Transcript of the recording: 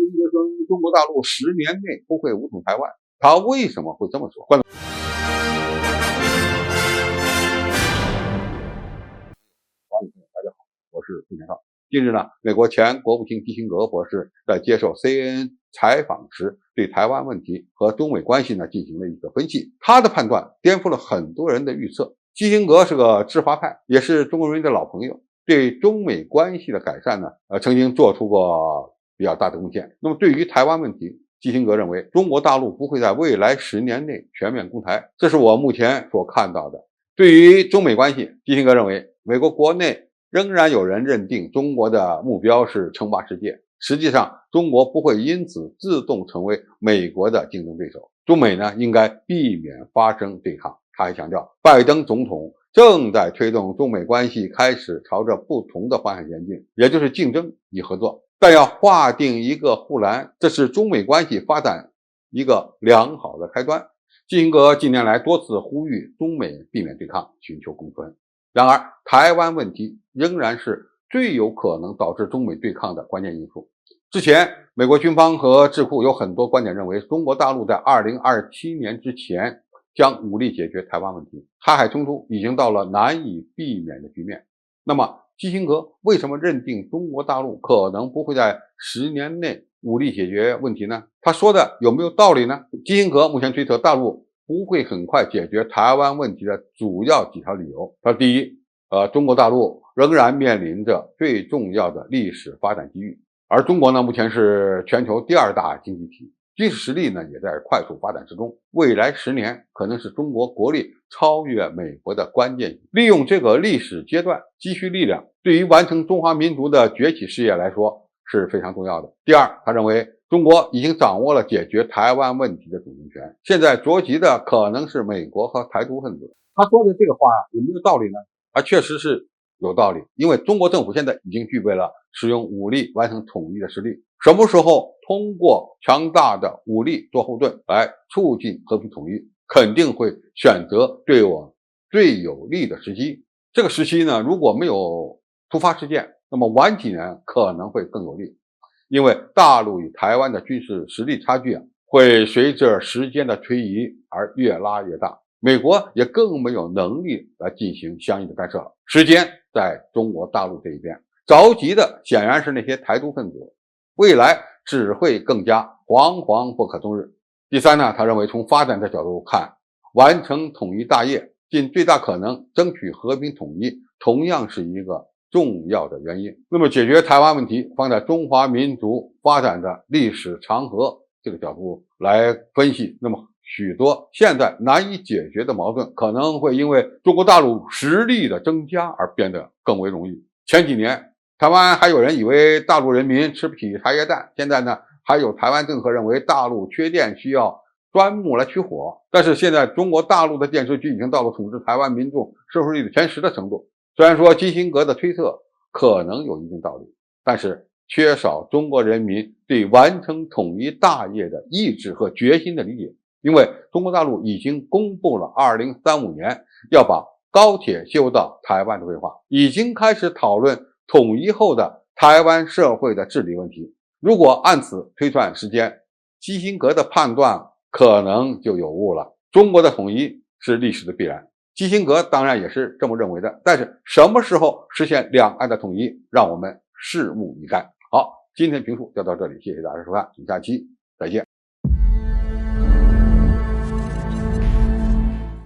基辛格说，中国大陆10年内不会武统台湾，他为什么会这么说？观众网友朋友大家好，我是付全少。近日呢，美国前国务卿基辛格博士在接受 CNN 采访时，对台湾问题和中美关系呢进行了一个分析。他的判断颠覆了很多人的预测。基辛格是个知华派，也是中国人民的老朋友，对中美关系的改善呢，曾经做出过比较大的贡献。那么对于台湾问题，基辛格认为中国大陆不会在未来10年内全面攻台，这是我目前所看到的。对于中美关系，基辛格认为美国国内仍然有人认定中国的目标是称霸世界，实际上中国不会因此自动成为美国的竞争对手。中美呢应该避免发生对抗。他还强调，拜登总统正在推动中美关系开始朝着不同的方向前进，也就是竞争与合作，但要划定一个护栏，这是中美关系发展一个良好的开端。基辛格近年来多次呼吁中美避免对抗，寻求共存。然而，台湾问题仍然是最有可能导致中美对抗的关键因素。之前，美国军方和智库有很多观点认为，中国大陆在2027年之前将武力解决台湾问题，台海冲突已经到了难以避免的局面。那么，基辛格为什么认定中国大陆可能不会在10年内武力解决问题呢？他说的有没有道理呢？基辛格目前推测大陆不会很快解决台湾问题的主要几条理由。他说，第一，中国大陆仍然面临着最重要的历史发展机遇，而中国呢，目前是全球第2大经济体，军事实力呢也在快速发展之中，未来10年可能是中国国力超越美国的关键。利用这个历史阶段积蓄力量，对于完成中华民族的崛起事业来说是非常重要的。第二，他认为中国已经掌握了解决台湾问题的主动权，现在着急的可能是美国和台独分子。他说的这个话有没有道理呢？确实是有道理，因为中国政府现在已经具备了使用武力完成统一的实力。什么时候通过强大的武力做后盾来促进和平统一，肯定会选择对我最有利的时机。这个时期呢，如果没有突发事件，那么晚几年可能会更有利，因为大陆与台湾的军事实力差距会随着时间的推移而越拉越大。美国也更没有能力来进行相应的干涉了。时间在中国大陆这一边，着急的显然是那些台独分子，未来只会更加惶惶不可终日。第三呢，他认为从发展的角度看，完成统一大业，尽最大可能争取和平统一，同样是一个重要的原因。那么解决台湾问题，放在中华民族发展的历史长河这个角度来分析，那么许多现在难以解决的矛盾，可能会因为中国大陆实力的增加而变得更为容易。前几年，台湾还有人以为大陆人民吃不起茶叶蛋，现在呢，还有台湾政客认为大陆缺电需要钻木来取火。但是现在中国大陆的电视剧已经到了统治台湾民众收视率的前10的程度。虽然说基辛格的推测可能有一定道理，但是缺少中国人民对完成统一大业的意志和决心的理解。因为中国大陆已经公布了2035年要把高铁修到台湾的规划，已经开始讨论统一后的台湾社会的治理问题。如果按此推算时间，基辛格的判断可能就有误了。中国的统一是历史的必然，基辛格当然也是这么认为的，但是什么时候实现两岸的统一，让我们拭目以待。好，今天评述就到这里，谢谢大家收看，请下期